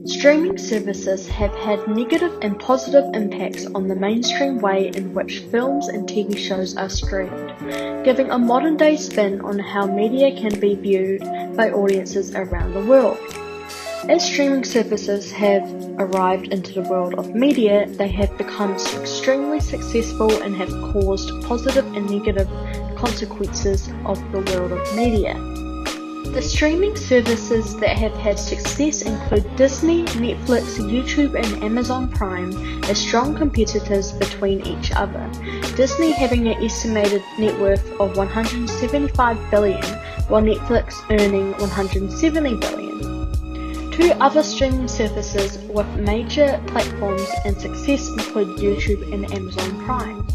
Streaming services have had negative and positive impacts on the mainstream way in which films and TV shows are streamed, giving a modern-day spin on how media can be viewed by audiences around the world. As streaming services have arrived into the world of media, they have become extremely successful and have caused positive and negative consequences of the world of media. The streaming services that have had success include Disney, Netflix, YouTube and Amazon Prime as strong competitors between each other, Disney having an estimated net worth of $175 billion, while Netflix earning $170 billion. Two other streaming services with major platforms and success include YouTube and Amazon Prime.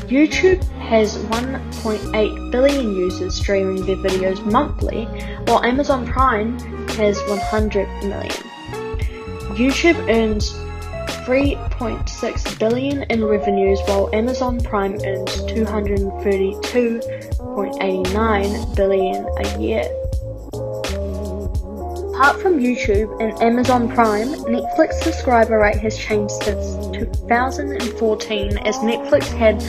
YouTube has 1.8 billion users streaming their videos monthly, while Amazon Prime has 100 million. YouTube earns $3.6 billion in revenues, while Amazon Prime earns $232.89 billion a year. Apart from YouTube and Amazon Prime, Netflix subscriber rate has changed since 2014 as Netflix had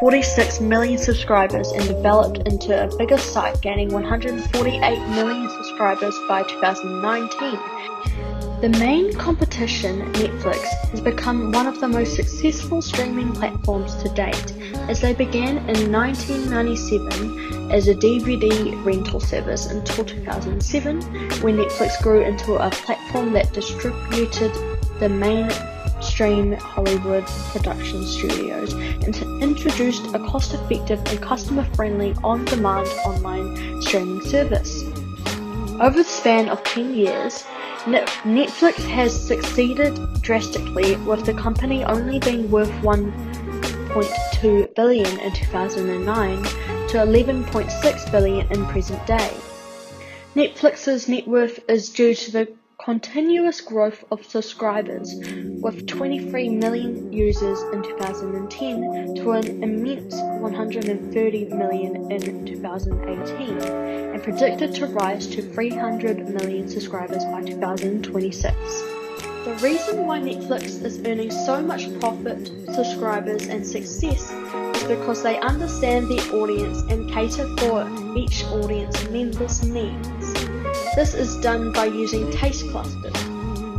46 million subscribers and developed into a bigger site, gaining 148 million subscribers by 2019. The main competition, Netflix, has become one of the most successful streaming platforms to date, as they began in 1997 as a DVD rental service until 2007, when Netflix grew into a platform that distributed the mainstream Hollywood production studios and introduced a cost-effective and customer-friendly on-demand online streaming service. Over the span of 10 years, Netflix has succeeded drastically, with the company only being worth $1.2 billion in 2009 to $11.6 billion in present day. Netflix's net worth is due to the continuous growth of subscribers, with 23 million users in 2010 to an immense 130 million in 2018, and predicted to rise to 300 million subscribers by 2026. The reason why Netflix is earning so much profit, subscribers and success is because they understand their audience and cater for each audience member's needs. This is done by using taste clusters.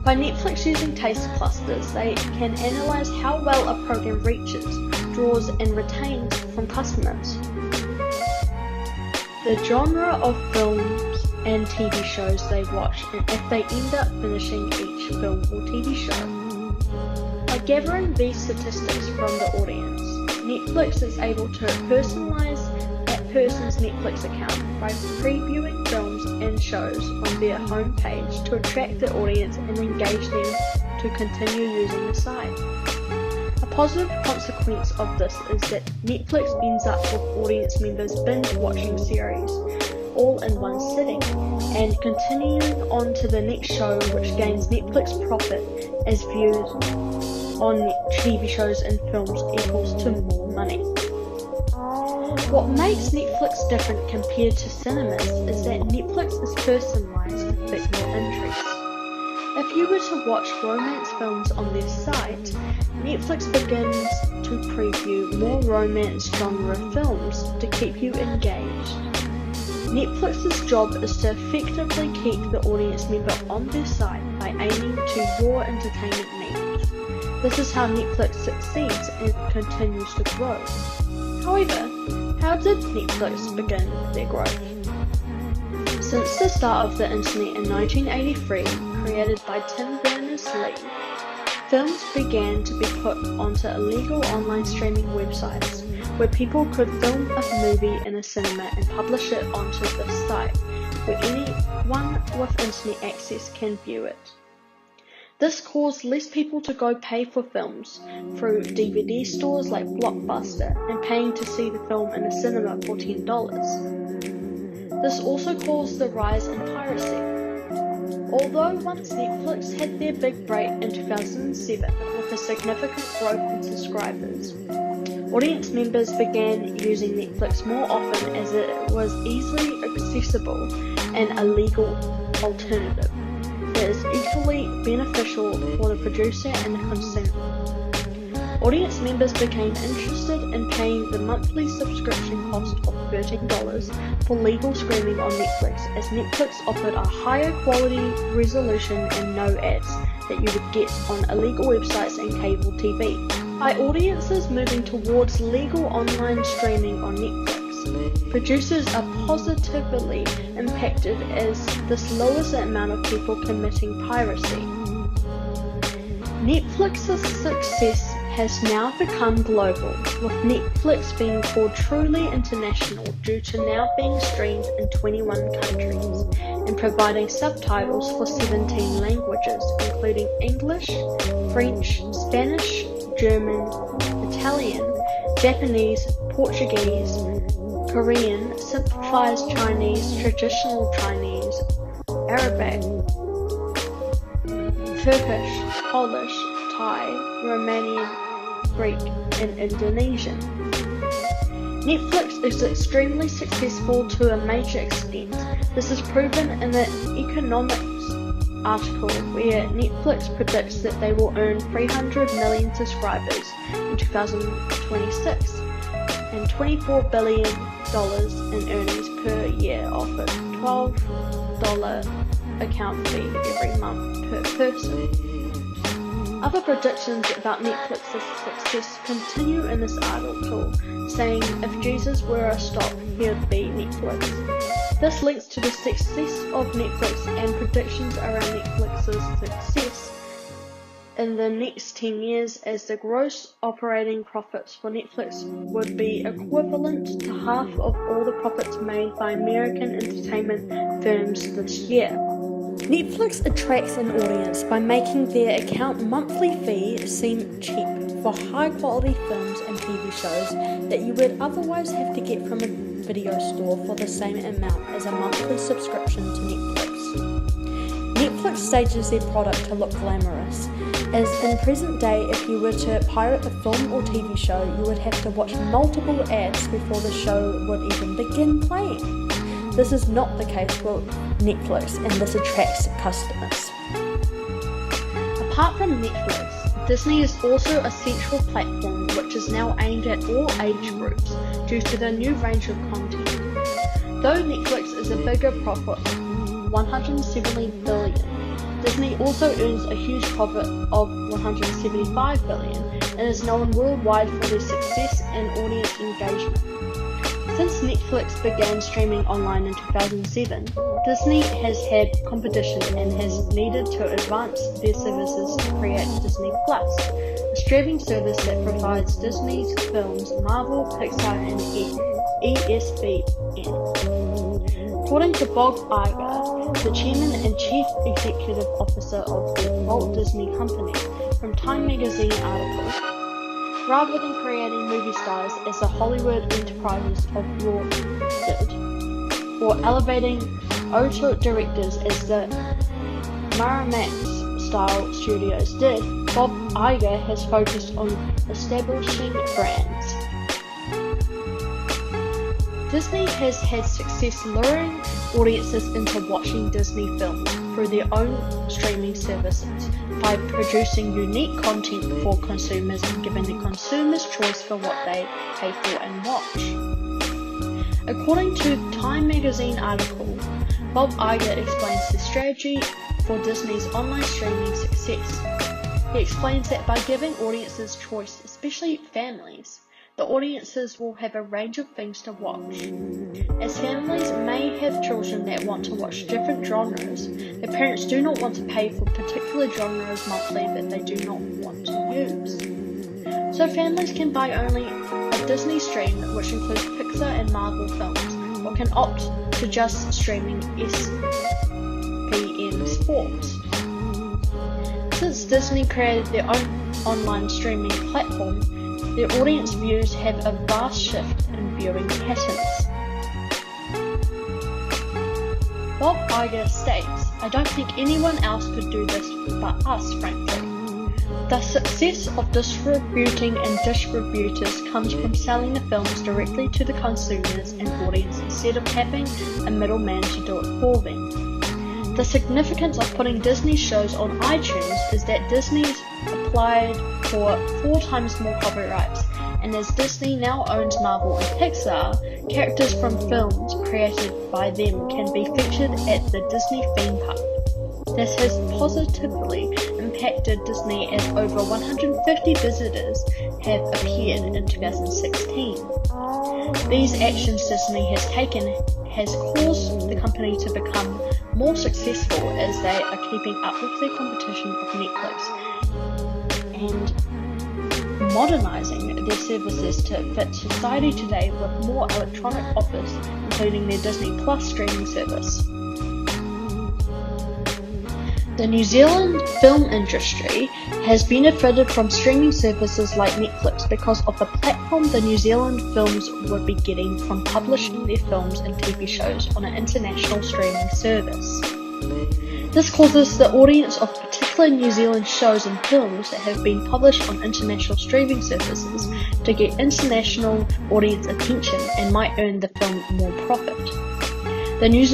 By Netflix using taste clusters, they can analyze how well a program reaches, draws and retains from customers, the genre of films and TV shows they watch, and if they end up finishing each film or TV show. By gathering these statistics from the audience, Netflix is able to personalize that person's Netflix account by previewing films and shows on their homepage to attract the audience and engage them to continue using the site. A positive consequence of this is that Netflix ends up with audience members binge watching series all in one sitting and continuing on to the next show, which gains Netflix profit as views on TV shows and films equals to more money. What makes Netflix different compared to cinemas is that Netflix is personalized to fit your interests. If you were to watch romance films on their site, Netflix begins to preview more romance genre films to keep you engaged. Netflix's job is to effectively keep the audience member on their site by aiming to your entertainment needs. This is how Netflix succeeds and continues to grow. However, how did Netflix begin their growth? Since the start of the internet in 1983, created by Tim Berners-Lee, films began to be put onto illegal online streaming websites where people could film a movie in a cinema and publish it onto this site where anyone with internet access can view it. This caused less people to go pay for films through DVD stores like Blockbuster and paying to see the film in a cinema for $10. This also caused the rise in piracy. Although once Netflix had their big break in 2007 with a significant growth in subscribers, audience members began using Netflix more often as it was easily accessible and a legal alternative. It is mutually beneficial for the producer and the consumer. Audience members became interested in paying the monthly subscription cost of $13 for legal streaming on Netflix, as Netflix offered a higher quality resolution and no ads that you would get on illegal websites and cable TV. By audiences moving towards legal online streaming on Netflix, producers are positively impacted as this lowers the amount of people committing piracy. Netflix's success has now become global, with Netflix being called truly international due to now being streamed in 21 countries and providing subtitles for 17 languages, including English, French, Spanish, German, Italian, Japanese, Portuguese, Korean, simplified Chinese, traditional Chinese, Arabic, Turkish, Polish, Thai, Romanian, Greek, and Indonesian. Netflix is extremely successful to a major extent. This is proven in an economics article where Netflix predicts that they will earn 300 million subscribers in 2026 and $24 billion in earnings per year off a $12 account fee every month per person. Other predictions about Netflix's success continue in this article, saying if Jesus were a stock, he would be Netflix. This links to the success of Netflix and predictions around Netflix's success in the next 10 years, as the gross operating profits for Netflix would be equivalent to half of all the profits made by American entertainment firms this year. Netflix attracts an audience by making their account monthly fee seem cheap for high quality films and TV shows that you would otherwise have to get from a video store for the same amount as a monthly subscription to Netflix. Netflix stages their product to look glamorous, as in present day if you were to pirate a film or TV show you would have to watch multiple ads before the show would even begin playing. This is not the case for Netflix, and this attracts customers. Apart from Netflix, Disney is also a central platform which is now aimed at all age groups due to the new range of content. Though Netflix is a bigger profit, $170 billion, Disney also earns a huge profit of $175 billion and is known worldwide for their success and audience engagement. Since Netflix began streaming online in 2007, Disney has had competition and has needed to advance their services to create Disney Plus, a streaming service that provides Disney's films, Marvel, Pixar, and ESPN. According to Bob Iger, the chairman and chief executive officer of the Walt Disney Company, from Time magazine article, rather than creating movie stars as the Hollywood enterprises of yore did, or elevating auteur directors as the Miramax-style studios did, Bob Iger has focused on establishing brands. Disney has had success luring audiences into watching Disney films through their own streaming services by producing unique content for consumers and giving the consumers choice for what they pay for and watch. According to Time magazine article, Bob Iger explains the strategy for Disney's online streaming success. He explains that by giving audiences choice, especially families, the audiences will have a range of things to watch. As families may have children that want to watch different genres, the parents do not want to pay for particular genres monthly that they do not want to use. So families can buy only a Disney stream, which includes Pixar and Marvel films, or can opt to just streaming ESPN Sports. Since Disney created their own online streaming platform, their audience views have a vast shift in viewing patterns. Bob Iger states, "I don't think anyone else could do this but us, frankly. The success of distributing and distributors comes from selling the films directly to the consumers and audience instead of having a middleman to do it for them. The significance of putting Disney shows on iTunes is that Disney's applied for 4 times more copyrights, and as Disney now owns Marvel and Pixar, characters from films created by them can be featured at the Disney theme park. This has positively impacted Disney as over 150 visitors have appeared in 2016. These actions Disney has taken has caused the company to become more successful as they are keeping up with the competition of Netflix and modernizing their services to fit society today with more electronic offers, including their Disney Plus streaming service. The New Zealand film industry has benefited from streaming services like Netflix because of the platform the New Zealand films would be getting from publishing their films and TV shows on an international streaming service. This causes the audience of particular New Zealand shows and films that have been published on international streaming services to get international audience attention and might earn the film more profit. The New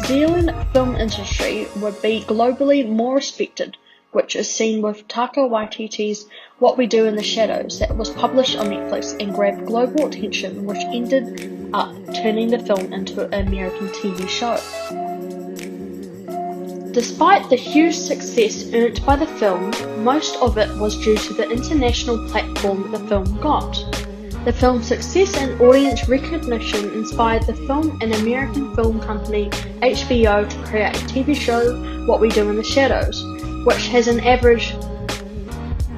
Zealand film industry would be globally more respected, which is seen with Taika Waititi's What We Do in the Shadows that was published on Netflix and grabbed global attention, which ended up turning the film into an American TV show. Despite the huge success earned by the film, most of it was due to the international platform the film got. The film's success and audience recognition inspired the film and American film company HBO to create a TV show, What We Do in the Shadows, which has an average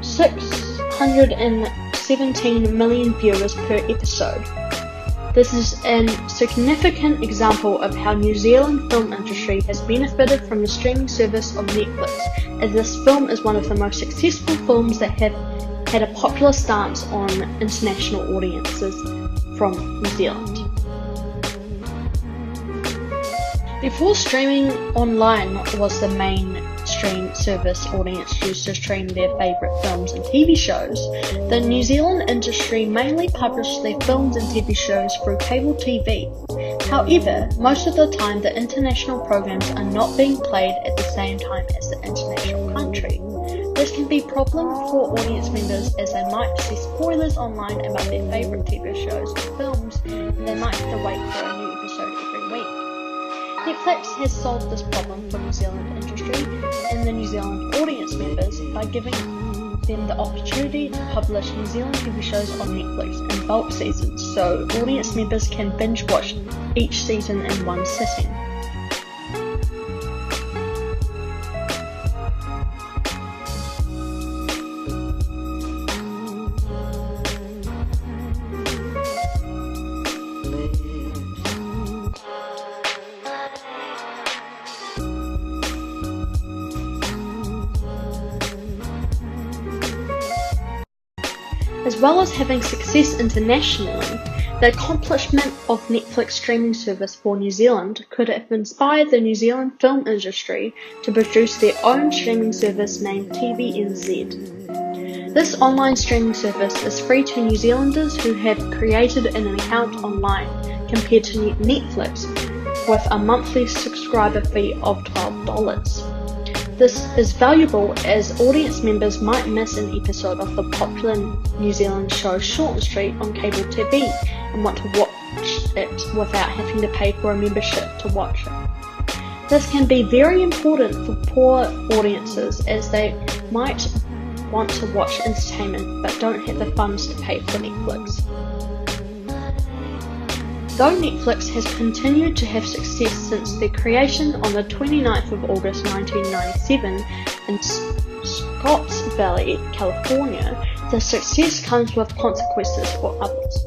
617 million viewers per episode. This is a significant example of how New Zealand film industry has benefited from the streaming service of Netflix, as this film is one of the most successful films that have had a popular stance on international audiences from New Zealand. Before streaming online was the mainstream service audience used to stream their favourite films and TV shows, the New Zealand industry mainly published their films and TV shows through cable TV. However, most of the time the international programs are not being played at the same time as the international country. This can be a problem for audience members as they might see spoilers online about their favourite TV shows or films, and they might have to wait for a new episode every week. Netflix has solved this problem for New Zealand industry and the New Zealand audience members by giving them the opportunity to publish New Zealand TV shows on Netflix in bulk seasons, so audience members can binge watch each season in one sitting. As well as having success internationally, the accomplishment of Netflix streaming service for New Zealand could have inspired the New Zealand film industry to produce their own streaming service named TVNZ. This online streaming service is free to New Zealanders who have created an account online, compared to Netflix with a monthly subscriber fee of $12. This is valuable as audience members might miss an episode of the popular New Zealand show Short Street on cable TV and want to watch it without having to pay for a membership to watch it. This can be very important for poor audiences as they might want to watch entertainment but don't have the funds to pay for Netflix. Though Netflix has continued to have success since their creation on the 29th of August 1997 in Scotts Valley, California, the success comes with consequences for others.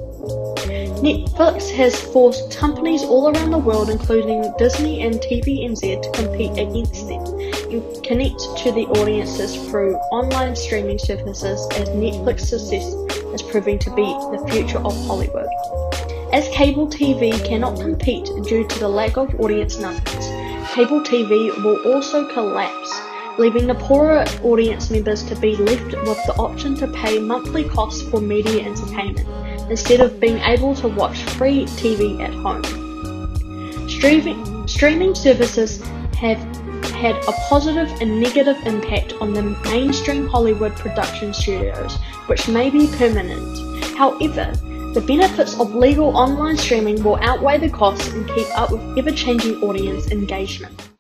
Netflix has forced companies all around the world, including Disney and TVNZ, to compete against them and connect to the audiences through online streaming services, as Netflix's success is proving to be the future of Hollywood. As cable TV cannot compete due to the lack of audience numbers, cable TV will also collapse, leaving the poorer audience members to be left with the option to pay monthly costs for media entertainment, instead of being able to watch free TV at home. Streaming services have had a positive and negative impact on the mainstream Hollywood production studios, which may be permanent. However, the benefits of legal online streaming will outweigh the costs and keep up with ever-changing audience engagement.